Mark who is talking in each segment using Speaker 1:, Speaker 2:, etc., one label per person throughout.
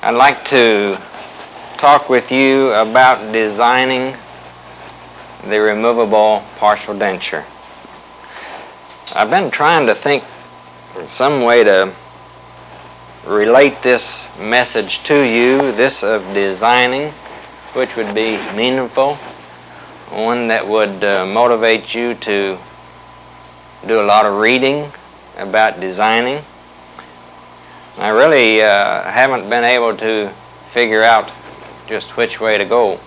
Speaker 1: I'd like to talk with you about designing the removable partial denture. I've been trying to think of some way to relate this message to you, this of designing, which would be meaningful, one that would motivate you to do a lot of reading about designing. I really haven't been able to figure out just which way to go.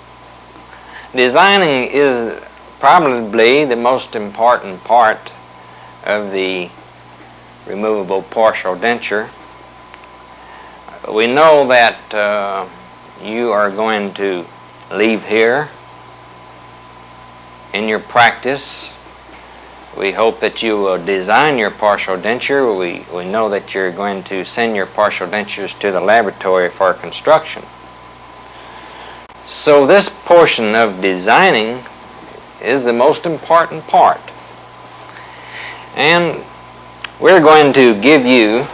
Speaker 1: Designing is probably the most important part of the removable partial denture. We know that you are going to leave here in your practice. We hope that you will design your partial denture. We know that you're going to send your partial dentures to the laboratory for construction. So this portion of designing is the most important part. And we're going to give you,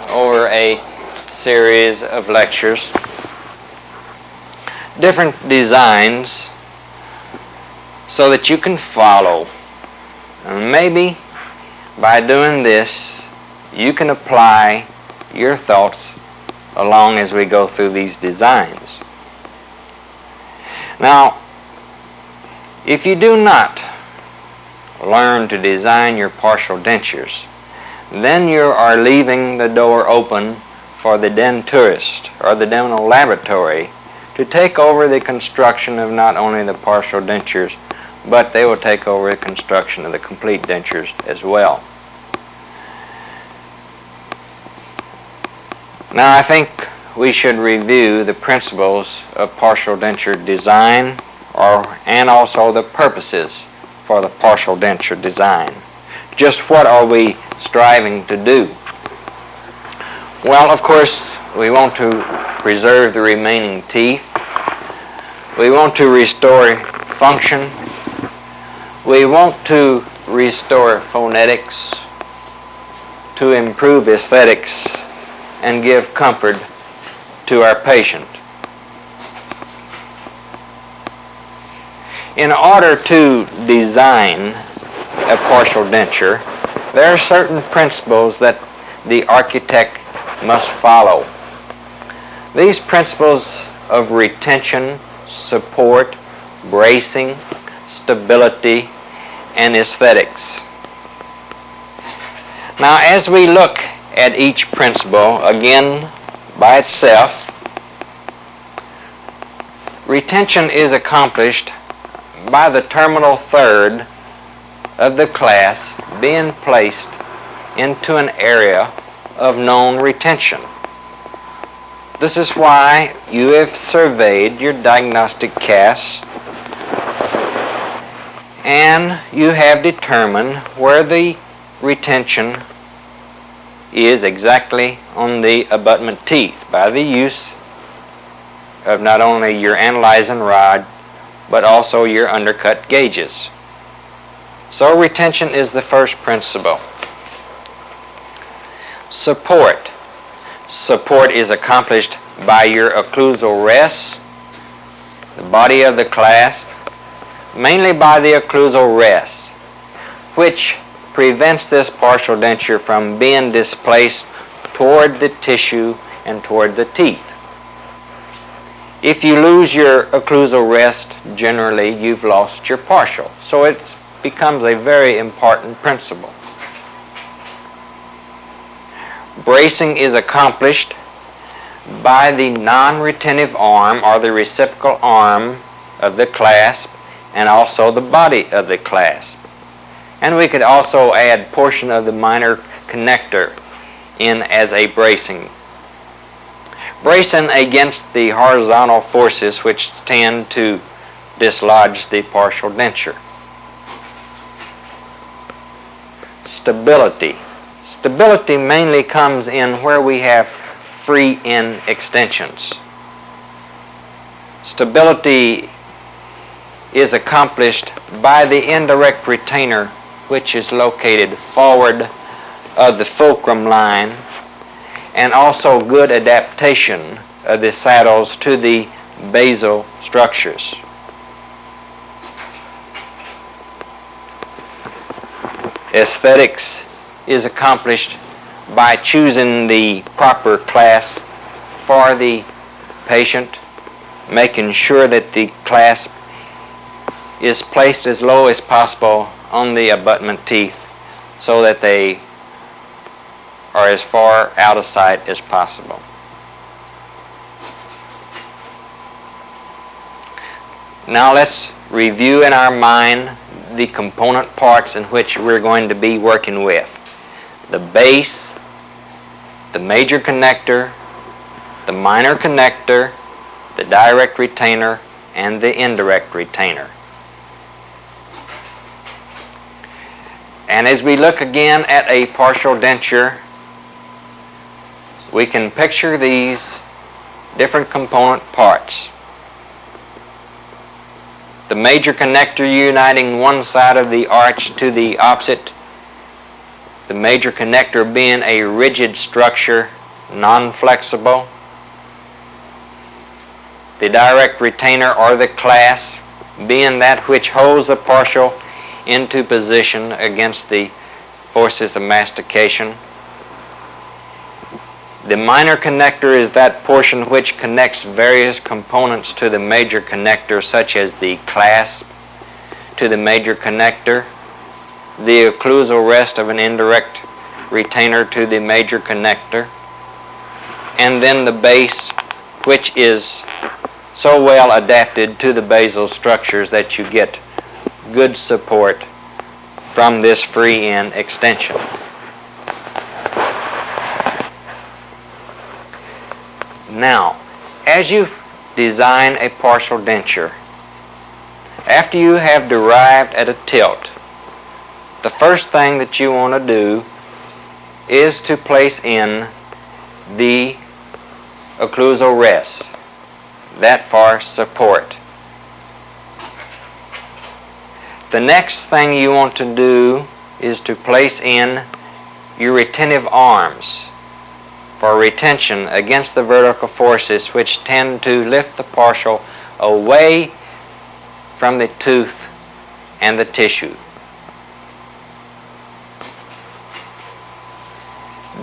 Speaker 1: over a series of lectures, different designs so that you can follow. And maybe by doing this, you can apply your thoughts along as we go through these designs. Now, if you do not learn to design your partial dentures, then you are leaving the door open for the denturist or the dental laboratory to take over the construction of not only the partial dentures, but they will take over the construction of the complete dentures as well. Now, I think we should review the principles of partial denture design and also the purposes for the partial denture design. Just what are we striving to do? Well, of course, we want to preserve the remaining teeth. We want to restore function. We want to restore phonetics, to improve aesthetics, and give comfort to our patient. In order to design a partial denture, there are certain principles that the architect must follow. These principles of retention, support, bracing, stability, and aesthetics. Now, as we look at each principle, again, by itself, retention is accomplished by the terminal third of the clasp being placed into an area of known retention. This is why you have surveyed your diagnostic casts and you have determined where the retention is exactly on the abutment teeth by the use of not only your analyzing rod but also your undercut gauges. So retention is the first principle. Support. Support is accomplished by your occlusal rest, the body of the clasp, mainly by the occlusal rest, which prevents this partial denture from being displaced toward the tissue and toward the teeth. If you lose your occlusal rest, generally you've lost your partial. So it becomes a very important principle. Bracing is accomplished by the non-retentive arm or the reciprocal arm of the clasp and also the body of the clasp. And we could also add portion of the minor connector in as a bracing. Bracing against the horizontal forces which tend to dislodge the partial denture. Stability. Stability mainly comes in where we have free end extensions. Stability is accomplished by the indirect retainer, which is located forward of the fulcrum line, and also good adaptation of the saddles to the basal structures. Aesthetics is accomplished by choosing the proper clasp for the patient, making sure that the clasp is placed as low as possible on the abutment teeth so that they are as far out of sight as possible. Now let's review in our mind the component parts in which we're going to be working with. The base, the major connector, the minor connector, the direct retainer, and the indirect retainer. And as we look again at a partial denture, we can picture these different component parts. The major connector uniting one side of the arch to the opposite, the major connector being a rigid structure, non-flexible. The direct retainer or the clasp being that which holds the partial into position against the forces of mastication. The minor connector is that portion which connects various components to the major connector, such as the clasp to the major connector, the occlusal rest of an indirect retainer to the major connector, and then the base, which is so well adapted to the basal structures that you get good support from this free end extension. Now, as you design a partial denture, after you have derived at a tilt, the first thing that you want to do is to place in the occlusal rest, that for support. The next thing you want to do is to place in your retentive arms for retention against the vertical forces which tend to lift the partial away from the tooth and the tissue.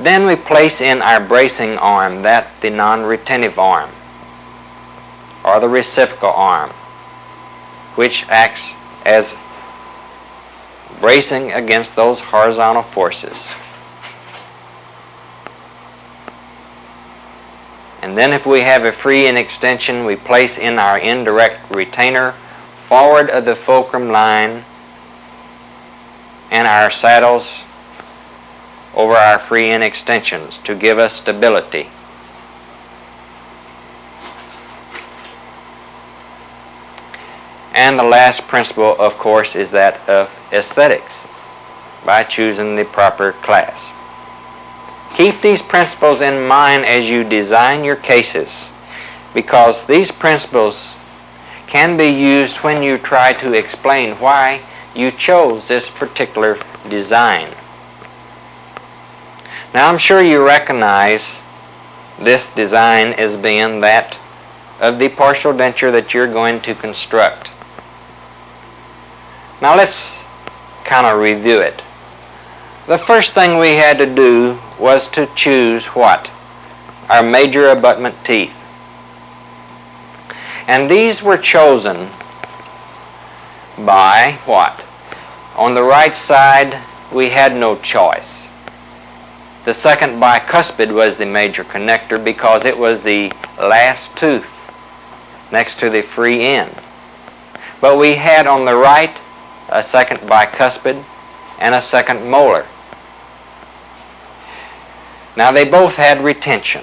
Speaker 1: Then we place in our bracing arm, that the non-retentive arm, or the reciprocal arm, which acts as bracing against those horizontal forces. And then if we have a free end extension, we place in our indirect retainer forward of the fulcrum line and our saddles over our free end extensions to give us stability. And the last principle, of course, is that of aesthetics, by choosing the proper clasp. Keep these principles in mind as you design your cases, because these principles can be used when you try to explain why you chose this particular design. Now, I'm sure you recognize this design as being that of the partial denture that you're going to construct. Now, let's kind of review it. The first thing we had to do was to choose what? Our major abutment teeth. And these were chosen by what? On the right side, we had no choice. The second bicuspid was the major connector because it was the last tooth next to the free end. But we had on the right a second bicuspid and a second molar. Now they both had retention,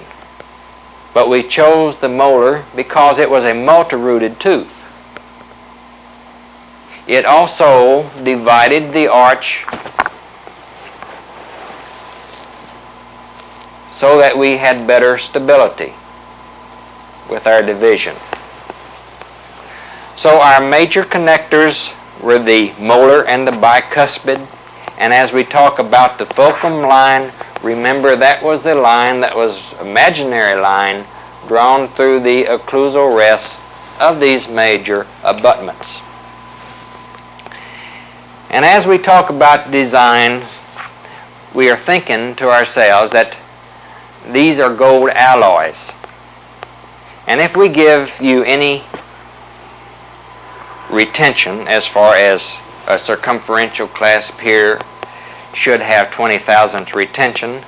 Speaker 1: but we chose the molar because it was a multi-rooted tooth. It also divided the arch so that we had better stability with our division. So our major connectors were the molar and the bicuspid, and as we talk about the fulcrum line, remember that was the line that was imaginary line drawn through the occlusal rests of these major abutments. And as we talk about design, we are thinking to ourselves that these are gold alloys. And if we give you any retention as far as a circumferential clasp here should have 20 thousandths retention,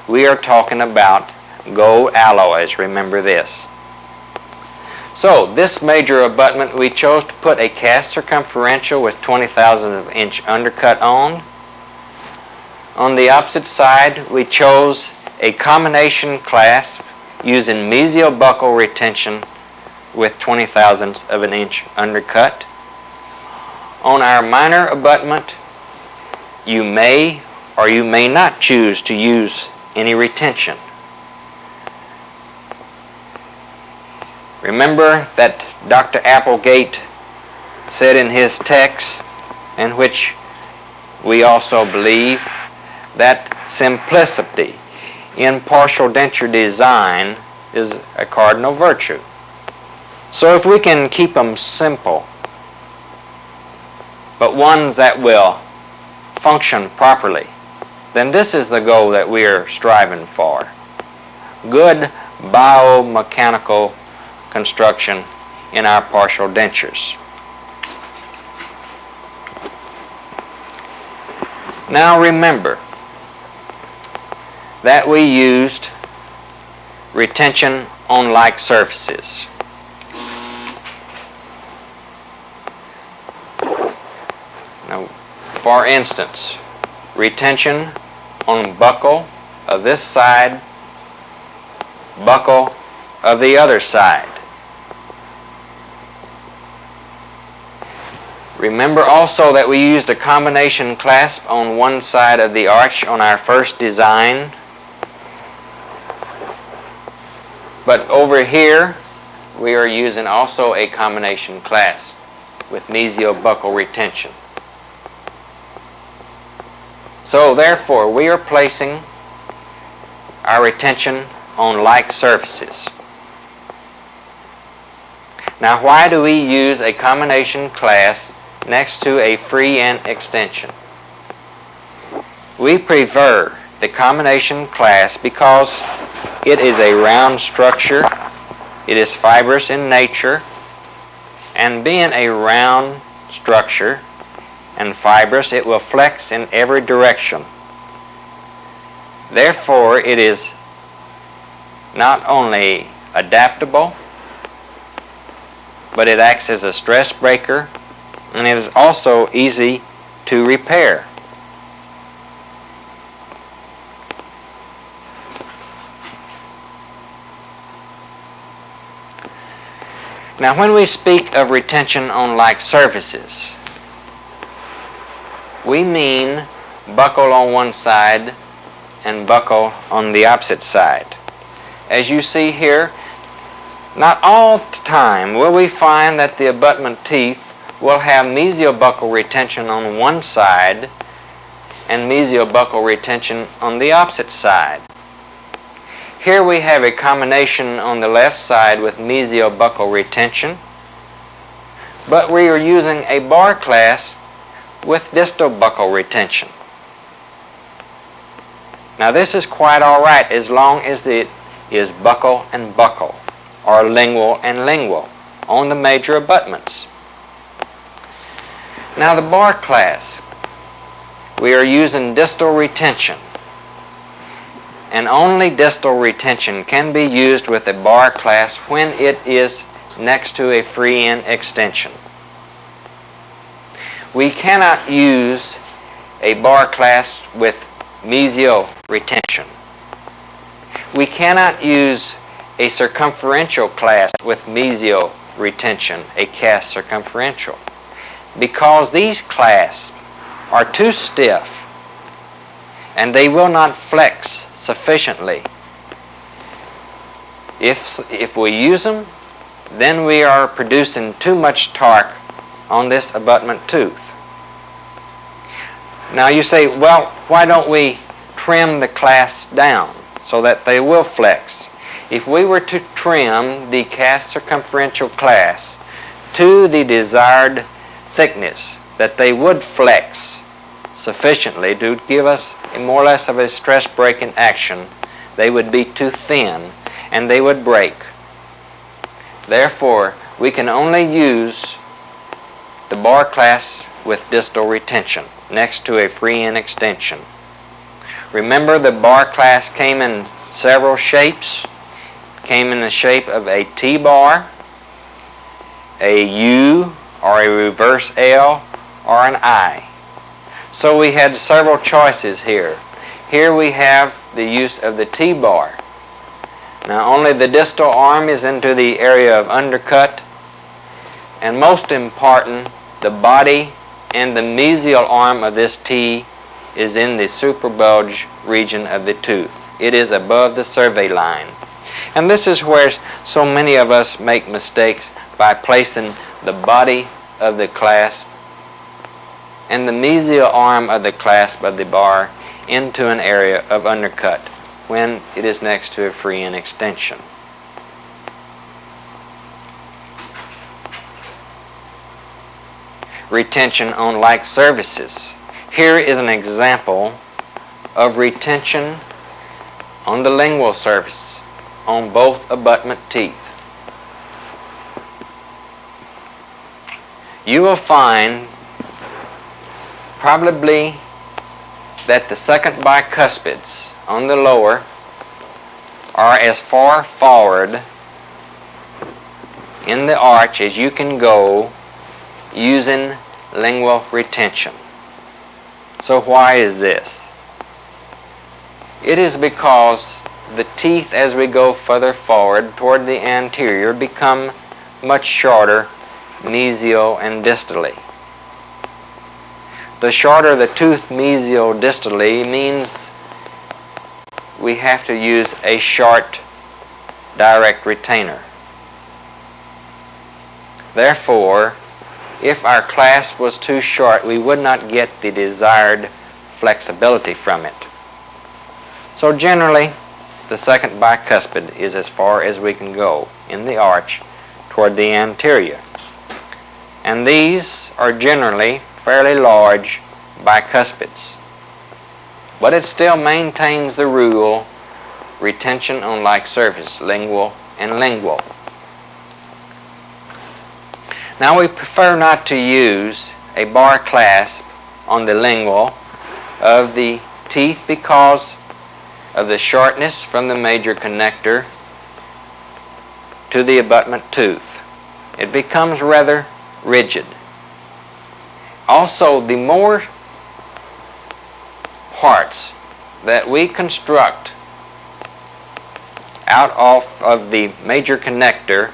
Speaker 1: we are talking about gold alloys. Remember this. So this major abutment, we chose to put a cast circumferential with 20 thousandths of inch undercut on. On the opposite side, we chose a combination clasp using mesial buckle retention with 20 thousandths of an inch undercut. On our minor abutment, you may or you may not choose to use any retention. Remember that Dr. Applegate said in his text, in which we also believe, that simplicity in partial denture design is a cardinal virtue. So if we can keep them simple, but ones that will function properly, then this is the goal that we are striving for. Good biomechanical construction in our partial dentures. Now remember that we used retention on like surfaces. Now, for instance, retention on buckle of this side, buckle of the other side. Remember also that we used a combination clasp on one side of the arch on our first design. But over here, we are using also a combination clasp with mesial buckle retention. So therefore, we are placing our retention on like surfaces. Now, why do we use a combination clasp next to a free end extension? We prefer the combination clasp because it is a round structure, it is fibrous in nature, and being a round structure and fibrous, it will flex in every direction. Therefore, it is not only adaptable, but it acts as a stress breaker, and it is also easy to repair. Now, when we speak of retention on like surfaces, we mean buckle on one side and buckle on the opposite side. As you see here, not all the time will we find that the abutment teeth will have mesial buckle retention on one side and mesial buckle retention on the opposite side. Here we have a combination on the left side with mesial buckle retention, but we are using a bar clasp with distal buckle retention. Now this is quite all right as long as it is buckle and buckle, or lingual and lingual, on the major abutments. Now the bar clasp, we are using distal retention, and only distal retention can be used with a bar clasp when it is next to a free end extension. We cannot use a bar clasp with mesial retention. We cannot use a circumferential clasp with mesial retention, a cast circumferential, because these clasps are too stiff and they will not flex sufficiently. If we use them, then we are producing too much torque on this abutment tooth. Now you say, well, why don't we trim the clasps down so that they will flex? if we were to trim the cast circumferential clasp to the desired thickness, that they would flex sufficiently to give us more or less of a stress breaking action, they would be too thin and they would break. Therefore, we can only use the bar clasp with distal retention next to a free end extension. Remember, the bar clasp came in several shapes. Came in the shape of a T-bar, a U, or a reverse L, or an I. So we had several choices here. Here we have the use of the T-bar. Now only the distal arm is into the area of undercut, and most important, the body and the mesial arm of this T is in the suprabulge region of the tooth. It is above the survey line. And this is where so many of us make mistakes, by placing the body of the clasp and the mesial arm of the clasp of the bar into an area of undercut when it is next to a free end extension. Retention on like surfaces. Here is an example of retention on the lingual surface on both abutment teeth. You will find probably that the second bicuspids on the lower are as far forward in the arch as you can go using lingual retention. So why is this? It is because the teeth, as we go further forward toward the anterior, become much shorter mesial and distally. The shorter the tooth mesial distally means we have to use a short direct retainer. Therefore, if our clasp was too short, we would not get the desired flexibility from it. So generally, the second bicuspid is as far as we can go in the arch toward the anterior. And these are generally fairly large bicuspids. But it still maintains the rule, retention on like surface, lingual and lingual. Now we prefer not to use a bar clasp on the lingual of the teeth because of the shortness from the major connector to the abutment tooth. It becomes rather rigid. Also, the more parts that we construct out of the major connector,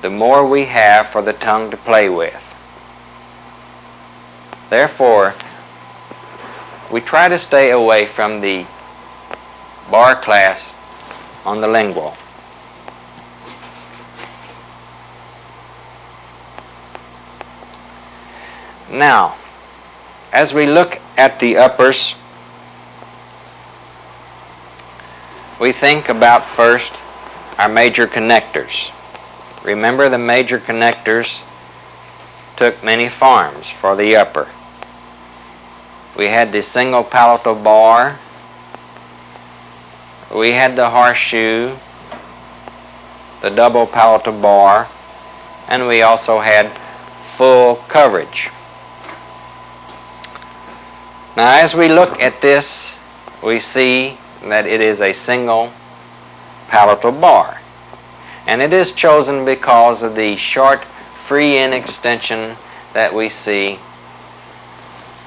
Speaker 1: the more we have for the tongue to play with. Therefore, we try to stay away from the bar clasp on the lingual. Now, as we look at the uppers, we think about first our major connectors. Remember, the major connectors took many forms for the upper. We had the single palatal bar, we had the horseshoe, the double palatal bar, and we also had full coverage. Now, as we look at this, we see that it is a single palatal bar. And it is chosen because of the short free end extension that we see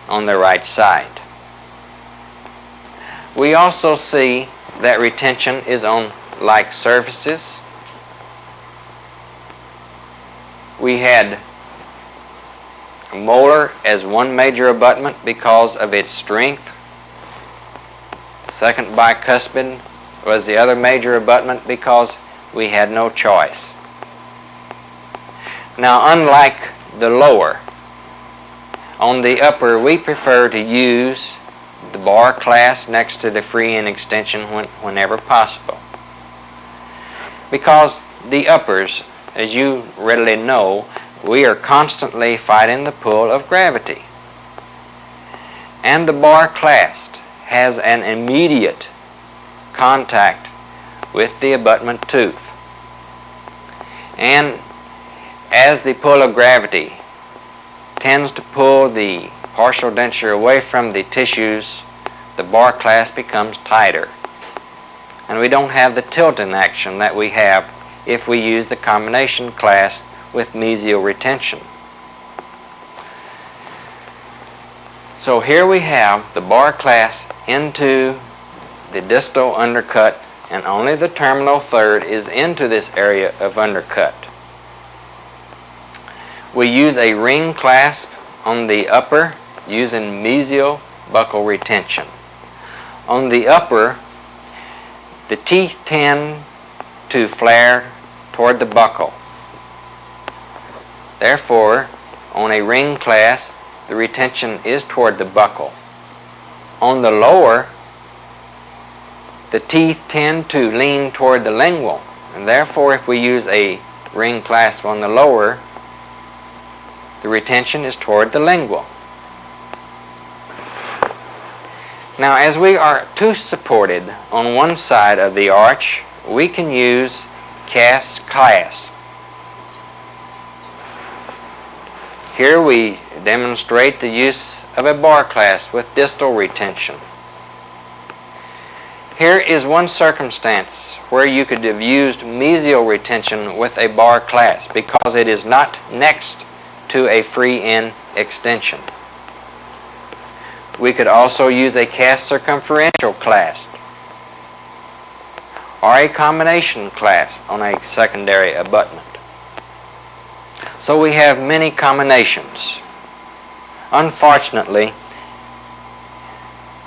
Speaker 1: on the right side. We also see that retention is on like surfaces. We had a molar as one major abutment because of its strength. Second bicuspid was the other major abutment because we had no choice. Now, unlike the lower, on the upper we prefer to use the bar clasp next to the free end extension whenever possible. because the uppers, as you readily know, we are constantly fighting the pull of gravity. And the bar clasp has an immediate contact with the abutment tooth. And as the pull of gravity tends to pull the partial denture away from the tissues, the bar clasp becomes tighter. And we don't have the tilting action that we have if we use the combination clasp with mesial retention. So here we have the bar clasp into the distal undercut, and only the terminal third is into this area of undercut. We use a ring clasp on the upper using mesial buccal retention. On the upper, the teeth tend to flare toward the buccal. Therefore, on a ring clasp, the retention is toward the buccal. On the lower, the teeth tend to lean toward the lingual, and therefore if we use a ring clasp on the lower, the retention is toward the lingual. Now, as we are tooth supported on one side of the arch, we can use clasp. Here we demonstrate the use of a bar clasp with distal retention. Here is one circumstance where you could have used mesial retention with a bar clasp because it is not next to a free end extension. We could also use a cast circumferential clasp or a combination clasp on a secondary abutment. So we have many combinations. Unfortunately,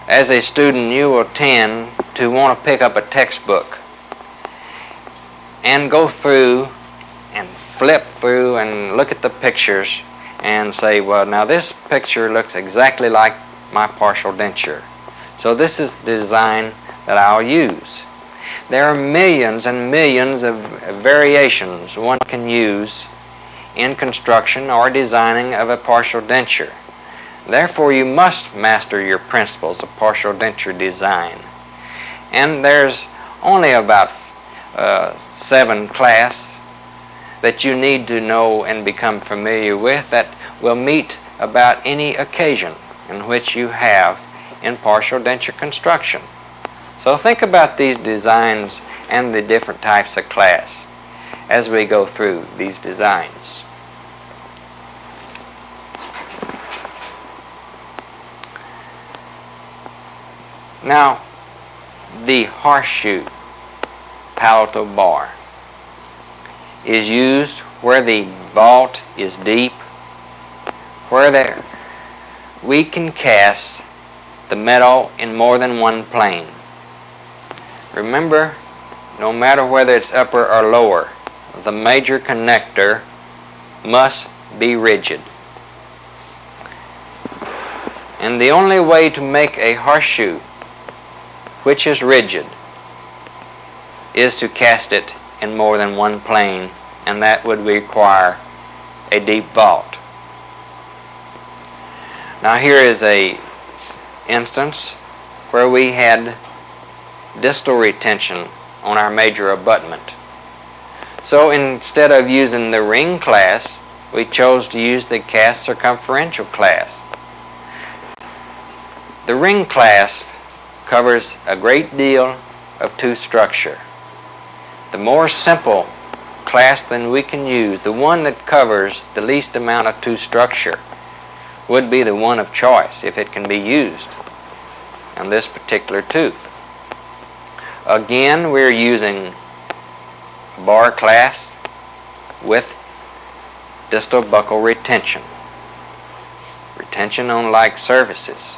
Speaker 1: as a student, you will tend to want to pick up a textbook and go through and flip through and look at the pictures and say, well, now this picture looks exactly like my partial denture. So this is the design that I'll use. There are millions and millions of variations one can use in construction or designing of a partial denture. Therefore, you must master your principles of partial denture design. And there's only about 7 clasps that you need to know and become familiar with that will meet about any occasion in which you have in partial denture construction. So think about these designs and the different types of clasps as we go through these designs. Now, the horseshoe palatal bar is used where the vault is deep, where we can cast the metal in more than one plane. Remember, no matter whether it's upper or lower, the major connector must be rigid. And the only way to make a horseshoe which is rigid is to cast it in more than one plane, and that would require a deep vault. Now here is a instance where we had distal retention on our major abutment. So instead of using the ring clasp, we chose to use the cast circumferential clasp. The ring clasp covers a great deal of tooth structure. The more simple clasp that we can use, the one that covers the least amount of tooth structure, would be the one of choice if it can be used on this particular tooth. Again, we're using bar clasp with distal buccal retention. Retention on like surfaces.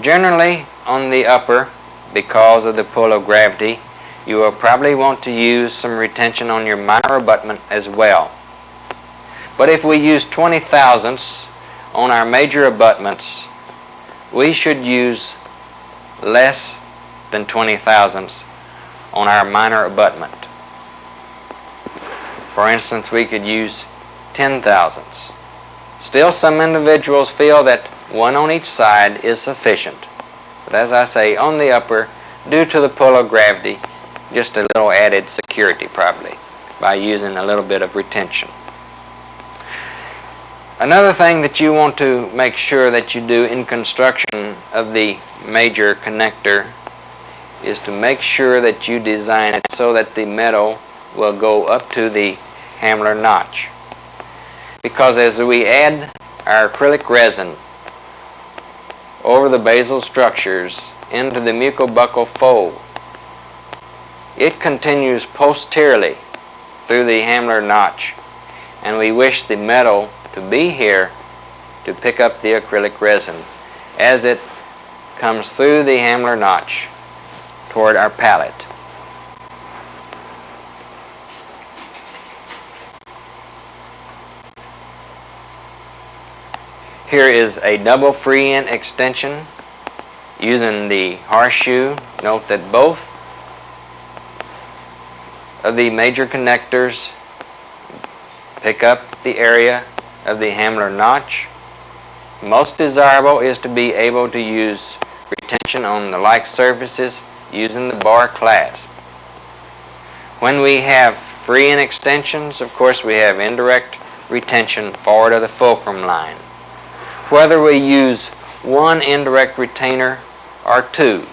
Speaker 1: Generally, on the upper, because of the pull of gravity, you will probably want to use some retention on your minor abutment as well. But if we use 20 thousandths on our major abutments, we should use less than 20 thousandths on our minor abutment. For instance, we could use 10 thousandths. Still, some individuals feel that one on each side is sufficient. But as I say, on the upper, due to the pull of gravity, just a little added security probably by using a little bit of retention. Another thing that you want to make sure that you do in construction of the major connector is to make sure that you design it so that the metal will go up to the hammer notch. Because as we add our acrylic resin over the basal structures into the mucobuccal fold, it continues posteriorly through the hammer notch, and we wish the metal to be here to pick up the acrylic resin as it comes through the hammer notch toward our palate. Here is a double free end extension using the horseshoe. Note that both of the major connectors pick up the area of the hammer notch. Most desirable is to be able to use retention on the like surfaces using the bar clasp. When we have free end extensions, of course, we have indirect retention forward of the fulcrum line. Whether we use one indirect retainer or two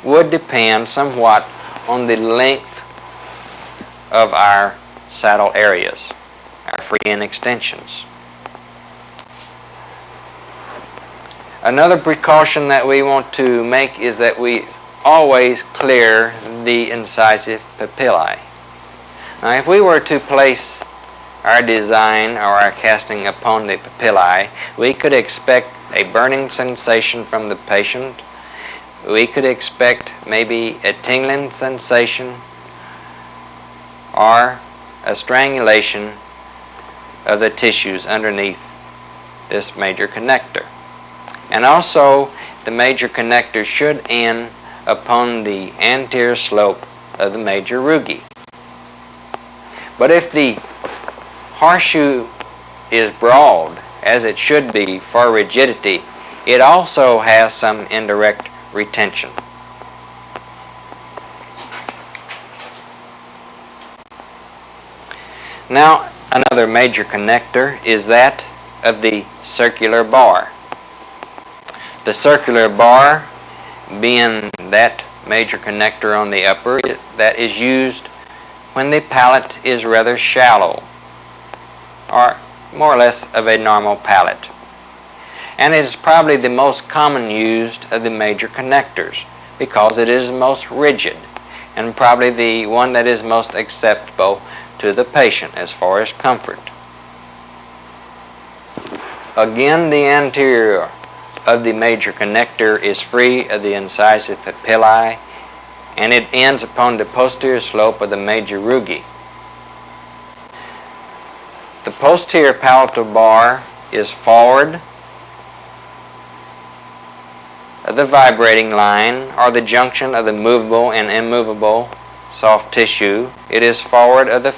Speaker 1: would depend somewhat on the length of our saddle areas, our free end extensions. Another precaution that we want to make is that we always clear the incisive papillae. Now, if we were to place our design or our casting upon the papillae, we could expect a burning sensation from the patient. We could expect maybe a tingling sensation or a strangulation of the tissues underneath this major connector. And also, the major connector should end upon the anterior slope of the major rugae. But if the horseshoe is broad, as it should be for rigidity, it also has some indirect retention. Now, another major connector is that of the circular bar. The circular bar being that major connector on the upper that is used when the palate is rather shallow, or more or less of a normal palate. And it is probably the most common used of the major connectors because it is the most rigid and probably the one that is most acceptable to the patient as far as comfort. Again, the anterior of the major connector is free of the incisive papillae, and it ends upon the posterior slope of the major rugae. The posterior palatal bar is forward of the vibrating line, or the junction of the movable and immovable soft tissue. It is forward of the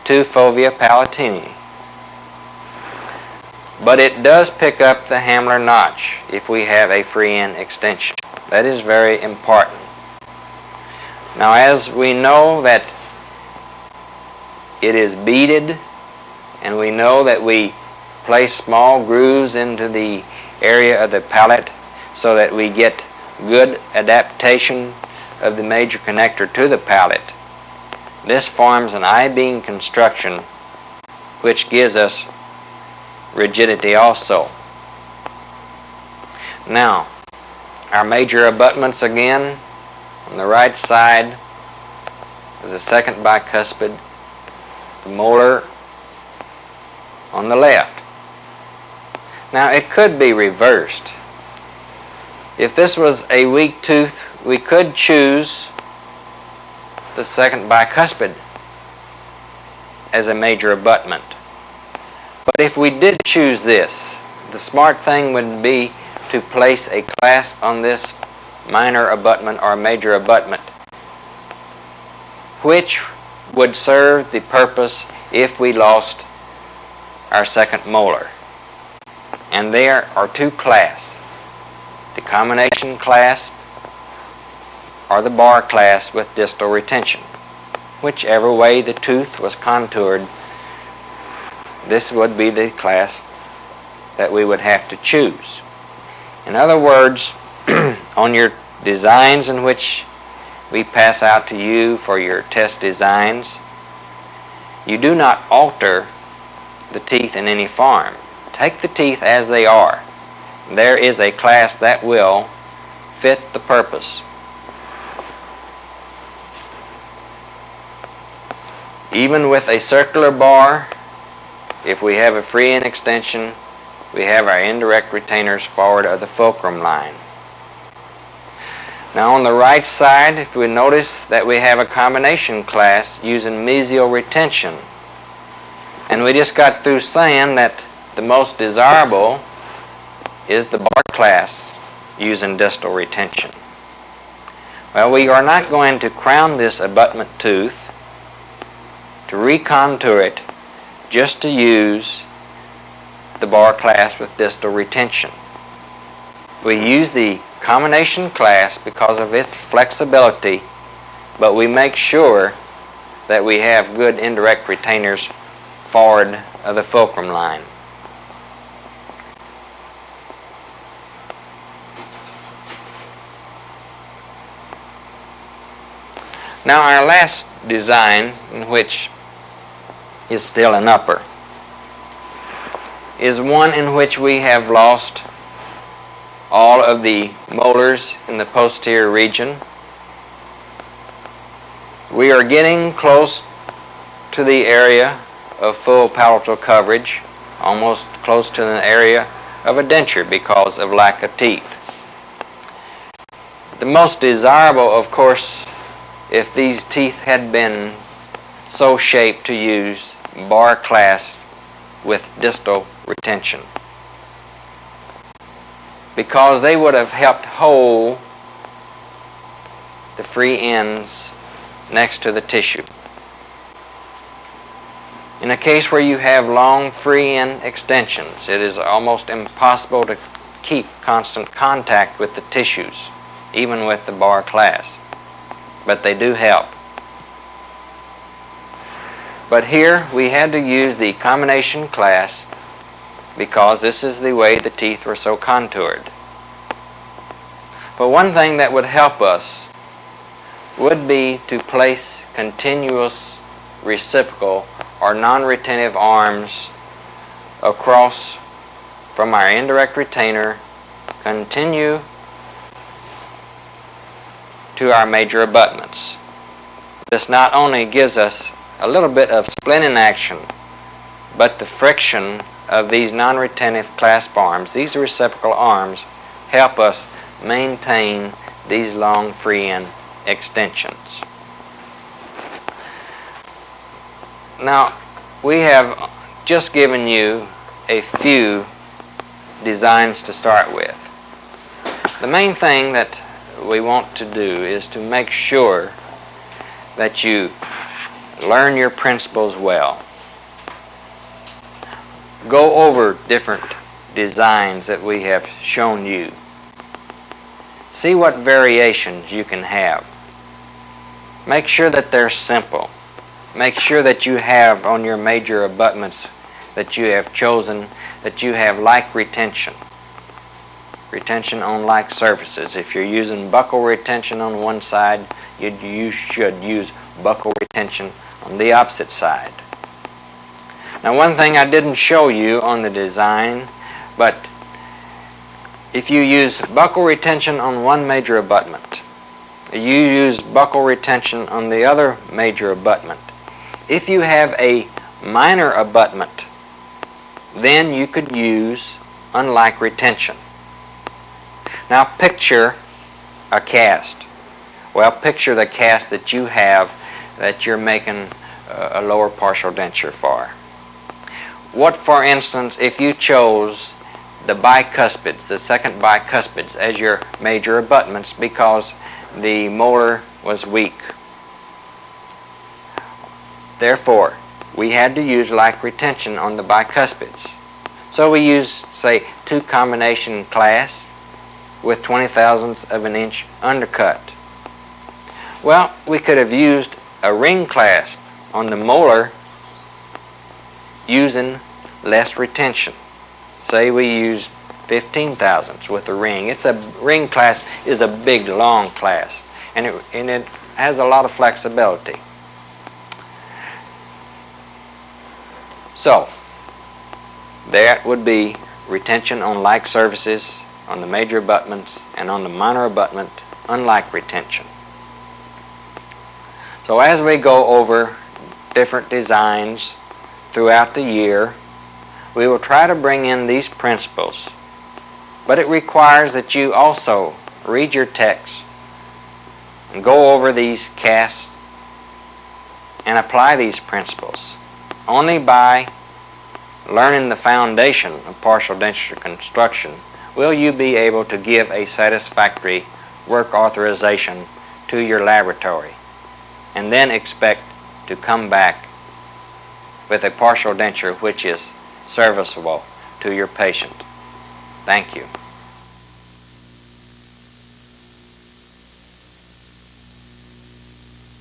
Speaker 1: two fovea palatini. But it does pick up the hammer notch if we have a free end extension. That is very important. Now, as we know that it is beaded, and we know that we place small grooves into the area of the palate so that we get good adaptation of the major connector to the palate, this forms an I-beam construction which gives us rigidity also. Now, our major abutments again, on the right side is the second bicuspid, the molar on the left. Now, it could be reversed. If this was a weak tooth, we could choose the second bicuspid as a major abutment. But if we did choose this, the smart thing would be to place a clasp on this minor abutment or major abutment, which would serve the purpose if we lost our second molar. And there are two clasps, the combination clasp or the bar clasp with distal retention. Whichever way the tooth was contoured, this would be the clasp that we would have to choose. In other words, on your designs in which we pass out to you for your test designs, you do not alter the teeth in any form. Take the teeth as they are. There is a clasp that will fit the purpose. Even with a circular bar, if we have a free end extension, we have our indirect retainers forward of the fulcrum line. Now on the right side, if we notice that we have a combination clasp using mesial retention, and we just got through saying that the most desirable is the bar clasp using distal retention. Well, we are not going to crown this abutment tooth to recontour it just to use the bar clasp with distal retention. We use the combination clasp because of its flexibility, but we make sure that we have good indirect retainers forward of the fulcrum line. Now our last design, in which is still an upper, is one in which we have lost all of the molars in the posterior region. We are getting close to the area of full palatal coverage, almost close to the area of a denture because of lack of teeth. The most desirable, of course, if these teeth had been so shaped to use bar clasp with distal retention, because they would have helped hold the free ends next to the tissue. In a case where you have long free end extensions, it is almost impossible to keep constant contact with the tissues, even with the bar clasp, but they do help. But here we had to use the combination clasp because this is the way the teeth were so contoured. But one thing that would help us would be to place continuous reciprocal or non-retentive arms across from our indirect retainer, continue to our major abutments. This not only gives us a little bit of splitting action, but the friction of these non-retentive clasp arms, these reciprocal arms, help us maintain these long free end extensions. Now, we have just given you a few designs to start with. The main thing that we want to do is to make sure that you learn your principles well. Go over different designs that we have shown you. See what variations you can have. Make sure that they're simple. Make sure that you have on your major abutments that you have chosen, that you have like retention. Retention on like surfaces. If you're using buccal retention on one side, you should use buccal retention on the opposite side. Now, one thing I didn't show you on the design, but if you use buccal retention on one major abutment, you use buccal retention on the other major abutment. If you have a minor abutment, then you could use unlike retention. Now picture a cast. Well, picture the cast that you have that you're making a lower partial denture for. What, for instance, if you chose the bicuspids, the second bicuspids, as your major abutments because the molar was weak? Therefore, we had to use like retention on the bicuspids. So we used, say, 2 combination clasps with 20,000ths of an inch undercut. Well, we could have used a ring clasp on the molar using less retention. Say we used 15,000ths with a ring. Ring clasp is a big, long clasp, and it has a lot of flexibility. So, that would be retention on like surfaces, on the major abutments, and on the minor abutment, unlike retention. So as we go over different designs throughout the year, we will try to bring in these principles, but it requires that you also read your text and go over these casts and apply these principles. Only by learning the foundation of partial denture construction will you be able to give a satisfactory work authorization to your laboratory, and then expect to come back with a partial denture which is serviceable to your patient. Thank you.